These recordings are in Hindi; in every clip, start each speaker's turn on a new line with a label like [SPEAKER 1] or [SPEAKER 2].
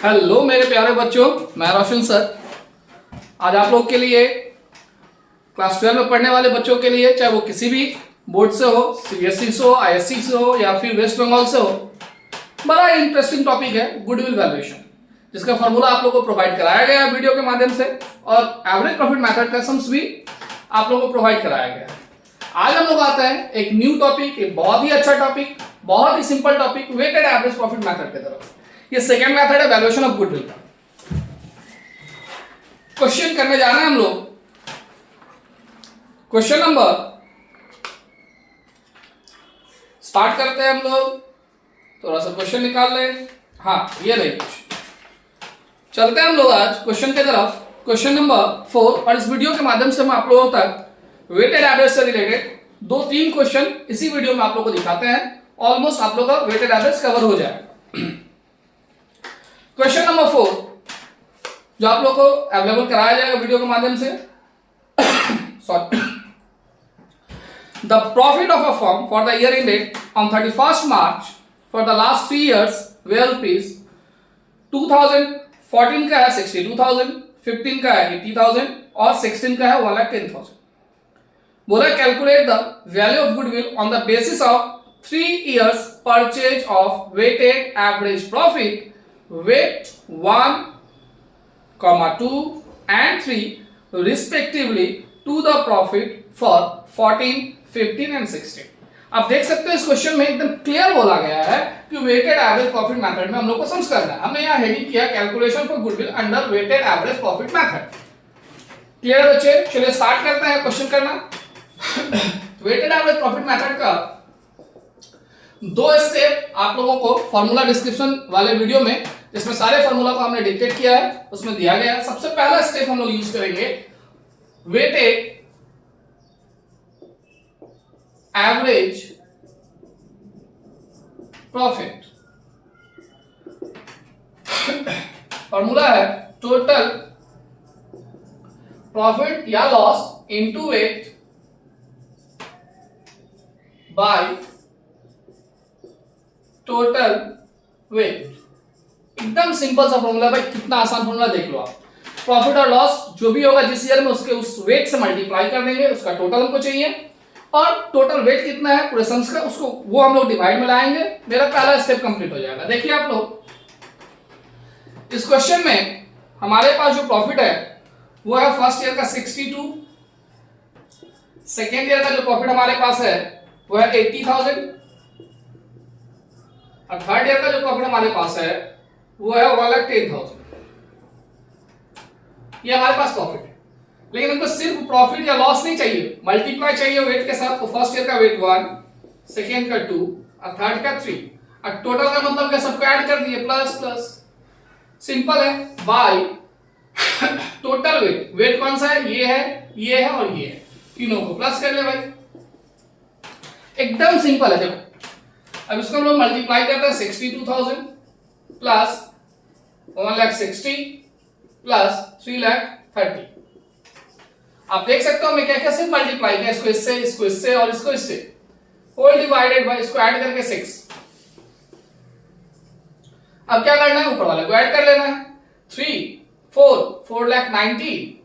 [SPEAKER 1] हेलो मेरे प्यारे बच्चों, मैं रोशन सर। आज आप लोग के लिए क्लास 12 में पढ़ने वाले बच्चों के लिए, चाहे वो किसी भी बोर्ड से हो, सीबीएसई से हो, आईएससी से हो या फिर वेस्ट बंगाल से हो, बड़ा इंटरेस्टिंग टॉपिक है गुडविल वैल्यूएशन, जिसका फॉर्मूला आप लोग को प्रोवाइड कराया गया है वीडियो के माध्यम से, और एवरेज प्रॉफिट मेथड का सम्स भी आप लोगों को प्रोवाइड कराया गया है। आज हम लोग आते हैं एक न्यू टॉपिक, एक बहुत ही अच्छा टॉपिक, बहुत ही simple topic, weighted average profit method की तरफ। ये सेकेंड मेथड है वैल्यूएशन ऑफ गुडविल का। क्वेश्चन करने जा रहे हैं हम लोग। क्वेश्चन नंबर स्टार्ट करते हैं हम लोग। थोड़ा सा क्वेश्चन निकाल लें। हाँ, ये रही क्वेश्चन। चलते हैं हम लोग आज क्वेश्चन की तरफ। क्वेश्चन नंबर 4, और इस वीडियो के माध्यम से हम आप लोगों तक वेटेड एवरेज से रिलेटेड 2-3 क्वेश्चन इसी वीडियो में आप लोगों को दिखाते हैं। ऑलमोस्ट आप लोग का वेटेड एवरेज कवर हो जाएगा। क्वेश्चन नंबर 4 जो आप लोग को अवेलेबल कराया जाएगा वीडियो के माध्यम से। Sorry, the profit of a firm for the year ended on 31st March for the last 3 years were rupees 2014 का है 62,000, 15 का है 80,000 और 16 का है 1,10,000। बोला calculate the value of goodwill on the basis of 3 years purchase of weighted average profit weight 1, 2 and 3 respectively to the profit for 14, 15 and 16। अब देख सकते हो इस क्वेश्चन में एकदम क्लियर बोला गया है कि वेटेड एवरेज प्रॉफिट मेथड में हम लोग को सम्स करना है। हमने यहाँ हेडिंग किया calculation for goodwill under weighted average profit method. Clear है बच्चे? चलिए स्टार्ट करते हैं क्वेश्चन करना। वेटेड एवरेज प्रॉफिट मेथड का 2 स्टेप आप लोगों को फॉर्मूला डिस्क्रिप्शन वाले वीडियो में, जिसमें सारे फॉर्मूला को हमने डिक्टेट किया है, उसमें दिया गया है। सबसे पहला स्टेप हम लोग यूज करेंगे वेटेड एवरेज प्रॉफिट। फॉर्मूला है टोटल प्रॉफिट या loss into weight by total wait. एकदम सिंपल सा फॉर्मूला भाई, कितना आसान फॉर्मूला देख लो आप। प्रॉफिट और लॉस जो भी होगा जिस ईयर में, उसके उस वेट से मल्टीप्लाई कर देंगे, उसका टोटल हमको चाहिए, और टोटल वेट कितना है पूरे सम्स का, उसको वो हम लोग डिवाइड में लाएंगे। मेरा पहला स्टेप कंप्लीट हो जाएगा। देखिए आप लोग, इस क्वेश्चन में हमारे पास जो प्रॉफिट है वो है फर्स्ट ईयर का 62, सेकेंड ईयर का जो प्रॉफिट हमारे पास है वो है 80,000, और थर्ड ईयर का जो प्रॉफिट हमारे पास है वो है 1,10,000। ये हमारे पास प्रॉफिट है, लेकिन हमको सिर्फ प्रॉफिट या लॉस नहीं चाहिए, मल्टीप्लाई चाहिए वेट के साथ। तो फर्स्ट ईयर का वेट 1, सेकेंड का 2 और थर्ड का 3, और टोटल का मतलब क्या, सबको ऐड कर दिए, प्लस प्लस। सिंपल है, बाय टोटल वेट। वेट कौन सा है? ये है, ये है और ये है, तीनों को प्लस कर ले भाई। एकदम सिंपल है। देखो अब इसको हम लोग मल्टीप्लाई करते हैं। 62,000 प्लस 1,60,000 प्लस 3,30,000। आप देख सकते हो मैं क्या क्या सिर्फ मल्टीप्लाई किया, इसको इससे और इसको इससे, होल डिवाइडेड बाय, इसको ऐड करके 6। अब क्या करना है, ऊपर वाले को ऐड कर लेना है। 3, 4,90,000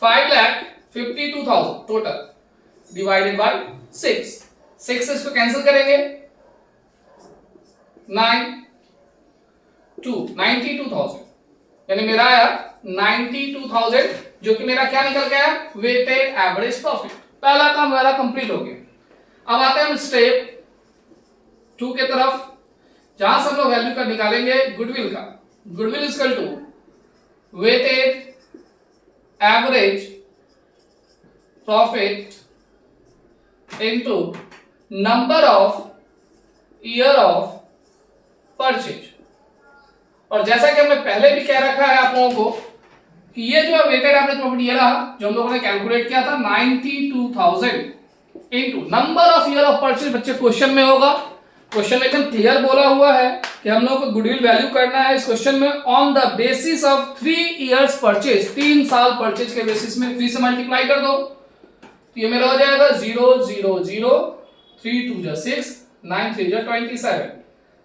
[SPEAKER 1] 5,52,000 टोटल डिवाइडेड बाय 6 से इसको कैंसिल करेंगे। 92,000 यानी मेरा आया 92,000, जो कि मेरा क्या निकल गया, वेटेड एवरेज प्रॉफिट। पहला काम मेरा कंप्लीट हो गया। अब आते हैं हम स्टेप 2 के तरफ, जहां से हम लोग वैल्यू का निकालेंगे गुडविल का। Goodwill is equal to weighted average profit into number of year of purchase. और जैसा कि हमने पहले भी कह रखा है आप लोगों को कि ये जो वेटेड एवरेज प्रॉफिट ये रहा, जो हम लोगों ने कैलकुलेट किया था 92,000 into number of year of purchase. बच्चे क्वेश्चन में होगा, क्वेश्चन में एकदम क्लियर बोला हुआ है कि हम लोगों को गुडविल वैल्यू करना है इस क्वेश्चन में on the basis of 3 years purchase. 3 साल परचेज के बेसिस में 3 से मल्टीप्लाई कर दो, तो ये मेरा हो जाएगा 0, 0, 0, 3 2 6, 9 3 27,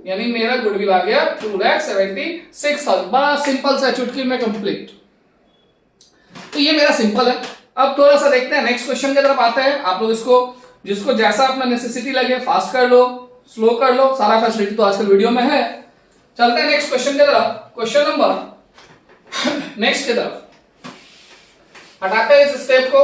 [SPEAKER 1] यानी मेरा गुडविल आ गया 2,76,000। बड़ा सिंपल सा, चुटकी में कंप्लीट। तो ये मेरा सिंपल है। अब थोड़ा सा देखते हैं नेक्स्ट क्वेश्चन की तरफ आते हैं। आप लोग इसको जिसको जैसा अपना नेसेसिटी लगे फास्ट कर लो, स्लो कर लो, सारा फैसिलिटी तो आजकल वीडियो में है। चलते हैं नेक्स्ट क्वेश्चन की तरफ। क्वेश्चन नंबर नेक्स्ट की तरफ हटाते हैं इस स्टेप को।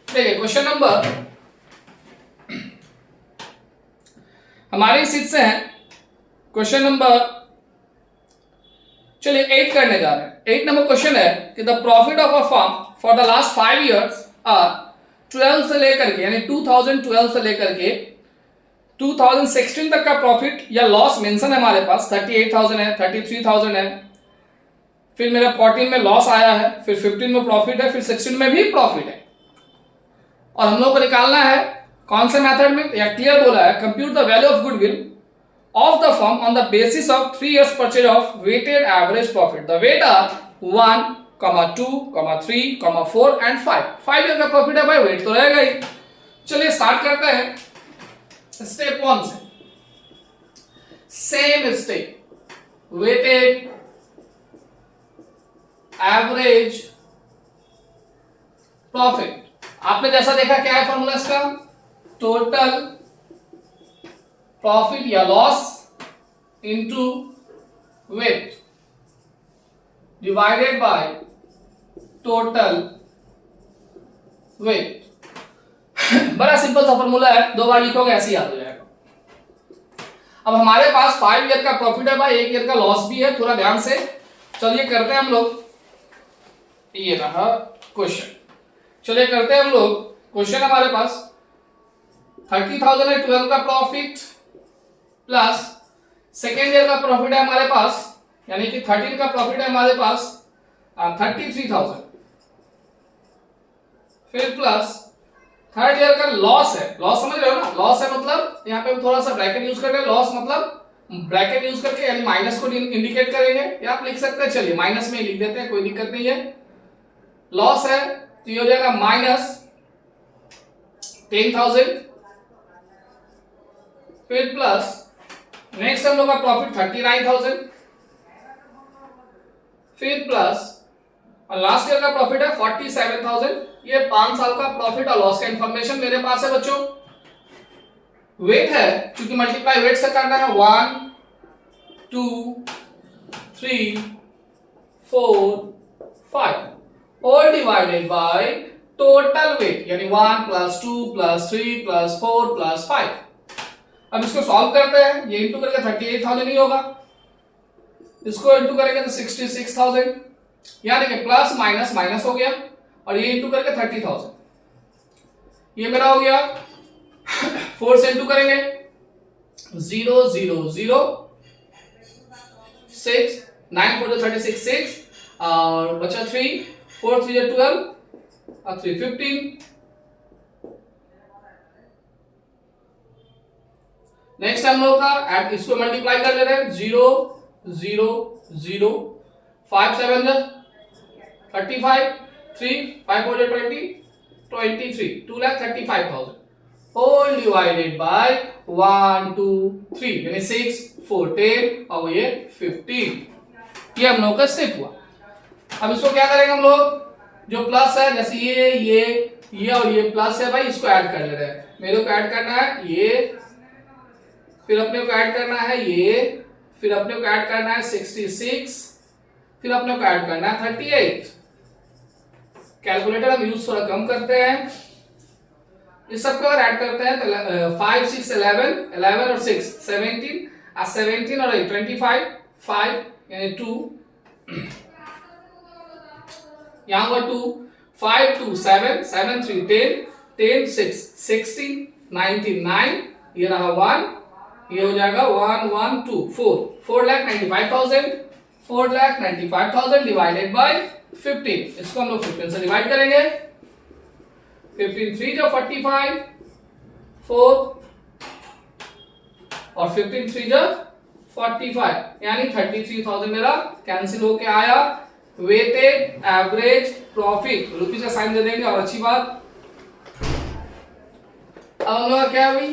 [SPEAKER 1] देखिए क्वेश्चन नंबर हमारी सीट से है क्वेश्चन नंबर, चलिए 8 करने जा रहे हैं। 8 नंबर क्वेश्चन है कि the profit of a firm for the last 5 years are 12 से लेकर के यानी 2012 से लेकर के 2016 तक का प्रॉफिट या लॉस मेंशन है हमारे पास। 38,000 है, 33,000 है, फिर मेरा 14 में लॉस आया है, फिर 15 में प्रॉफिट है, फिर 16 में भी प्रॉफिट है। और हम लोग को निकालना है कौन से मेथड में, या क्लियर बोला है compute the value of goodwill of the firm on the basis of 3 years purchase of weighted average profit. The weight are 1, 2, 3, 4 and 5. 5 year का प्रॉफिट है भाई, वेट तो रहेगा ही। चलिए स्टार्ट करते हैं स्टेप 1 से। Same step, weighted average profit. आपने जैसा देखा क्या है फॉर्मूला इसका, टोटल प्रॉफिट या loss into weight divided by total weight. बड़ा सिंपल सा फॉर्मूला है, 2 बार लिखोगे ऐसे याद हो जाएगा। अब हमारे पास 5 ईयर का प्रॉफिट है भाई, 1 ईयर का लॉस भी है, थोड़ा ध्यान से चलिए करते हैं हम लोग। ये रहा क्वेश्चन, चलिए करते हैं हम लोग। क्वेश्चन हमारे पास 30,000 है, 12 का प्रॉफिट प्लस सेकेंड ईयर का प्रॉफिट है हमारे पास, यानी कि 13 का प्रॉफिट है हमारे पास 33,000, फिर प्लस थर्ड ईयर का लॉस है। लॉस समझ रहे हो ना, लॉस है मतलब यहाँ पे हम थोड़ा सा ब्रैकेट यूज कर रहे हैं। लॉस मतलब ब्रैकेट यूज करके यानी माइनस को इंडिकेट करेंगे, या आप लिख सकते हैं, चलिए माइनस में ही लिख देते हैं, कोई दिक्कत नहीं है। लॉस है तो ये हो जाएगा माइनस 10,000, फिर प्लस नेक्स्ट हम लोग का प्रॉफिट 39,000, फिर प्लस और लास्ट ईयर का प्रॉफिट है 47,000। ये 5 साल का प्रॉफिट और लॉस का इंफॉर्मेशन मेरे पास है बच्चों। वेट है क्योंकि मल्टीप्लाई वेट से करना है, 1, 2, 3, 4, 5 और डिवाइडेड बाय टोटल वेट यानी 1 + 2 + 3 + 4 + 5। अब इसको सॉल्व करते हैं, ये इंटू करके 38,000 ही होगा, इसको इंटू करेंगे तो 66,000, यानी कि प्लस माइनस माइनस हो गया, और ये इंटू करके 30,000, ये मेरा हो गया। 4 से इंटू करेंगे 0 0 0 6 9 4 36 6 और बचा 3 4 3 12 और 3 15। नेक्स्ट हम लोग का एड इसको मल्टीप्लाई कर ले रहे हैं, 0 0 0 5 7 35 3 5 4 20 23 2,35,000 होल डिवाइडेड बाय 1 2 3 यानी 6 4 10 और ये 15। ये हम लोग का स्टेप हुआ। अब इसको क्या करेंगे हम लोग, जो प्लस है जैसे ये और ये प्लस है भाई, इसको ऐड कर ले रहे हैं। मेरे को ऐड करना है ये, फिर अपने को ऐड करना है ये, फिर अपने को ऐड करना है 66, फिर अपने को ऐड करना है 38। कैलकुलेटर हम यूज थोड़ा कम करते हैं, इस सबको अगर ऐड करते हैं तो 5 6 11 11 और 6 17 और 17 और 25 5 यानी 2 यहाँ हुआ 2 5 2 7 7 3 10 10 6 16 19 9 ये रहा 1, ये हो जाएगा 1 1 2 4 4,95,000 4,95,000 डिवाइडेड बाय 15। इसको हम लोग 15 से डिवाइड करेंगे, 15 3 जो 45 4 और 15 3 जो 45 यानी 33,000 मेरा कैंसिल होके आया। वेटेड एवरेज प्रॉफिट रुपीज का साइन दे देंगे और अच्छी बात। अब हम लोग क्या हुई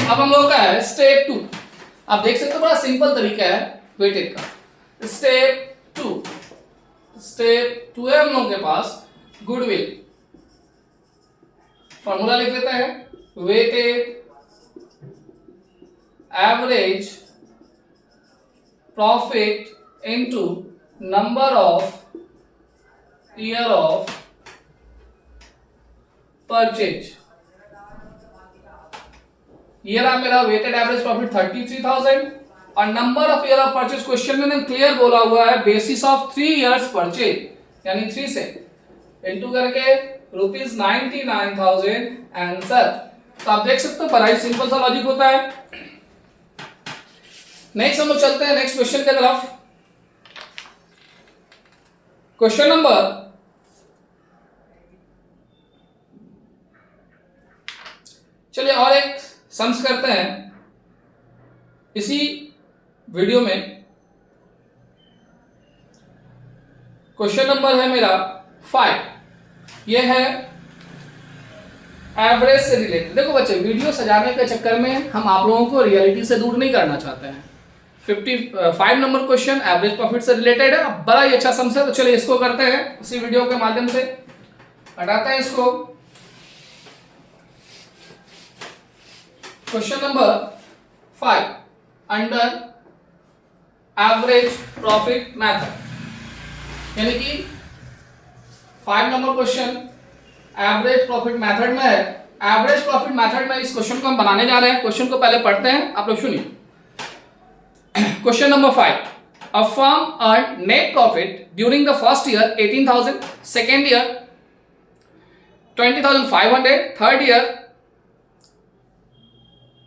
[SPEAKER 1] अब हम लोग का है स्टेप 2। आप देख सकते हो बड़ा सिंपल तरीका है वेटेड का। स्टेप 2 है हम लोग के पास गुडविल। फॉर्मूला लिख लेते हैं, weighted average profit into number of year of purchase. ये रहा मेरा वेटेड एवरेज प्रॉफिट 33,000 और number of year of purchase question में क्लियर बोला हुआ है बेसिस ऑफ 3 इयर्स परचेज, यानी 3 से इनटू करके ₹99,000 आंसर। तो आप देख सकते हो बड़ा ही सिंपल सा लॉजिक होता है। नेक्स्ट हम लोग चलते हैं नेक्स्ट क्वेश्चन की तरफ। क्वेश्चन नंबर चलिए और एक सम्स करते हैं इसी वीडियो में। क्वेश्चन नंबर है मेरा 5। यह है एवरेज से रिलेटेड। देखो बच्चे, वीडियो सजाने के चक्कर में हम आप लोगों को रियलिटी से दूर नहीं करना चाहते हैं। 55 नंबर क्वेश्चन एवरेज प्रॉफिट से रिलेटेड है, बड़ा ही अच्छा सम्स है। तो चलिए इसको करते हैं इसी वीडियो के माध्यम से। हटाते हैं इसको। Question number 5 under average profit method, यानी कि 5 number question average profit method में है। एवरेज प्रॉफिट मेथड में इस क्वेश्चन को हम बनाने जा रहे हैं। क्वेश्चन को पहले पढ़ते हैं, आप लोग सुनिए। Question number 5, a firm earn net profit during the first year 18,000, second year 20,500, third year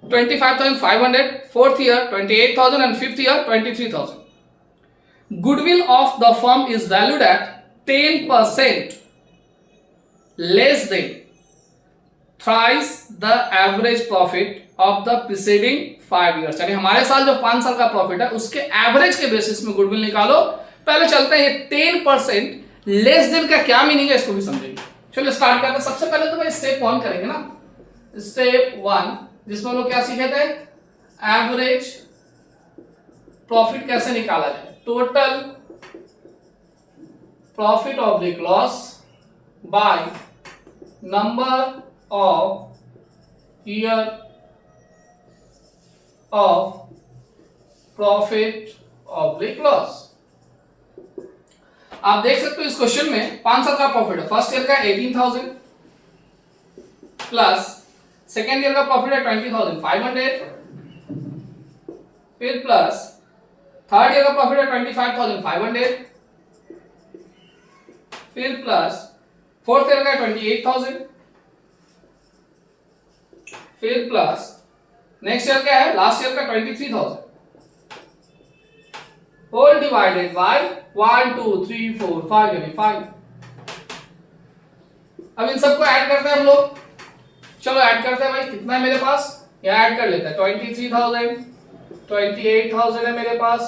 [SPEAKER 1] 25,500, fourth year 28,000 and fifth year 23,000. Goodwill of the firm is valued at 10% less than thrice the average profit of the preceding 5 years. यानी हमारे साल जो 5 साल का प्रॉफिट है उसके एवरेज के बेसिस में गुडविल निकालो। पहले चलते हैं, ये 10% लेस देन का क्या मीनिंग है इसको भी समझेंगे। चलिए स्टार्ट करते हैं। सबसे पहले तो भाई स्टेप 1 करेंगे ना, स्टेप 1, जिसमें हम लोग क्या सीखे थे, एवरेज प्रॉफिट कैसे निकाला जाए। Total profit oblique loss by number of year of profit oblique loss. आप देख सकते हो इस क्वेश्चन में 5 साल का प्रॉफिट है। फर्स्ट ईयर का 18,000 प्लस सेकेंड ईयर का प्रॉफिट है 20,500, फिर प्लस थर्ड ईयर का प्रॉफिट है 25,500, फिर प्लस फोर्थ ईयर का 28,000, फिर प्लस नेक्स्ट ईयर क्या है, लास्ट ईयर का 23,000, होल डिवाइडेड बाय 1 2 3 4 5 यानी 5। अब इन सबको ऐड करते हैं हम लोग। चलो ऐड करते हैं भाई, कितना है मेरे पास, यहाँ ऐड कर लेते हैं। 23,000, 28,000 है मेरे पास,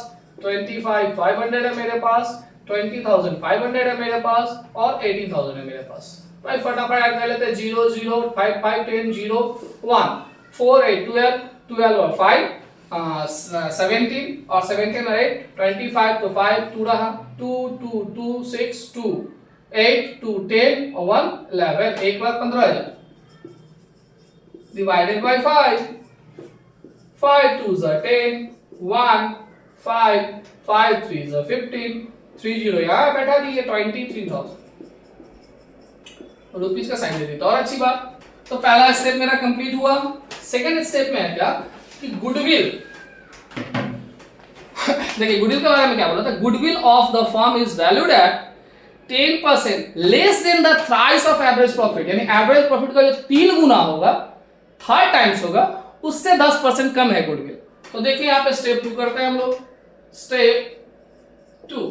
[SPEAKER 1] 25,500 है मेरे पास, 20,500 है मेरे पास और 18,000 है मेरे पास। भाई फटाफट ऐड कर लेते हैं। 0 0 5 5 10 0 1 4 8 12 12 और 5 17 और 17 और 8 25 तो 5 2 रहा, 2 2 2 6 2 8 2 10 और 1 11, 1,15,000 divided by 5, 5 2s are 10, 1 5 5 3s are 15, 30 यहाँ बैठा दिए 23,000 रुपीज का साइन दे दी तो और अच्छी बात। तो पहला स्टेप मेरा कंप्लीट हुआ। सेकंड स्टेप में है क्या कि गुडविल। देखिए गुडविल के बारे में क्या बोला था, goodwill of the firm is valued at 10% less than the thrice of average profit, यानी एवरेज प्रॉफिट का जो 3 गुना होगा, 3 टाइम्स होगा, उससे 10% कम है गुडविल। तो देखिए यहाँ पे स्टेप 2 करते हैं हम लोग। स्टेप 2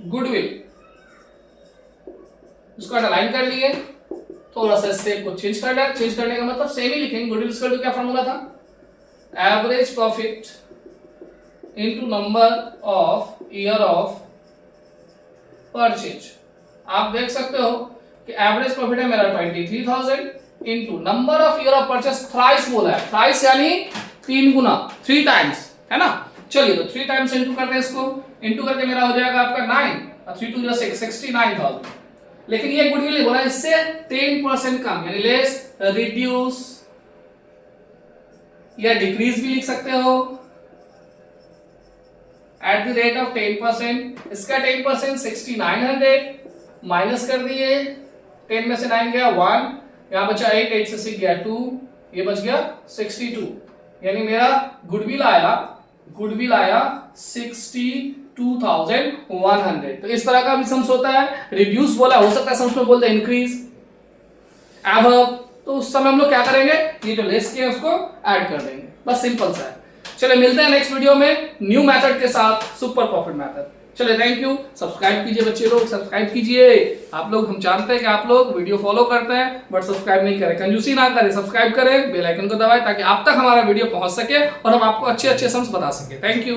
[SPEAKER 1] गुडविल, इसको अंडरलाइन कर लिए। थोड़ा सा स्टेप को चेंज कर लिया। चेंज करने का मतलब सेम ही लिखेंगे। गुडविल इक्वल टू क्या फॉर्मूला था, average profit into number of year of purchase. आप देख सकते हो कि एवरेज प्रॉफिट है मेरा 23,000 into number of year of purchase, thrice बोला है, थ्राइस यानी 3 गुना, 3 टाइम्स, है ना। चलिए तो 3 टाइम्स इंटू करते हैं इसको, इंटू करके मेरा हो जाएगा आपका 9 और 3 2 6, 69,000। लेकिन ये गुडविल नहीं बोला, इससे 10% कम यानी लेस, रिड्यूस या डिक्रीज भी लिख सकते हो एट द रेट ऑफ 10%। इसका 10% 6900 माइनस कर दिए, 10 में से 9 गया 1, यहां बचा 8, 8 से 6 गया 2, ये बच गया 62, यानी मेरा गुडविल आया 62,100। तो इस तरह का भी सम्स होता है। रिड्यूस बोला, हो सकता है सम्स में बोल दे इंक्रीज, एबव, तो उस समय हम लोग क्या करेंगे, ये जो लेस किया उसको ऐड कर देंगे, बस सिंपल सा है। चलिए मिलते हैं नेक्स्ट वीडियो में न्यू मेथड के साथ, सुपर प्रॉफिट मेथड। चलिए थैंक यू, सब्सक्राइब कीजिए बच्चे लोग, सब्सक्राइब कीजिए। आप लोग, हम जानते हैं कि आप लोग वीडियो फॉलो करते हैं बट सब्सक्राइब नहीं करें, कंजूसी ना करें, सब्सक्राइब करें, बेल आइकन को दबाएं ताकि आप तक हमारा वीडियो पहुंच सके और हम आपको अच्छे अच्छे सम्स बता सके। Thank you.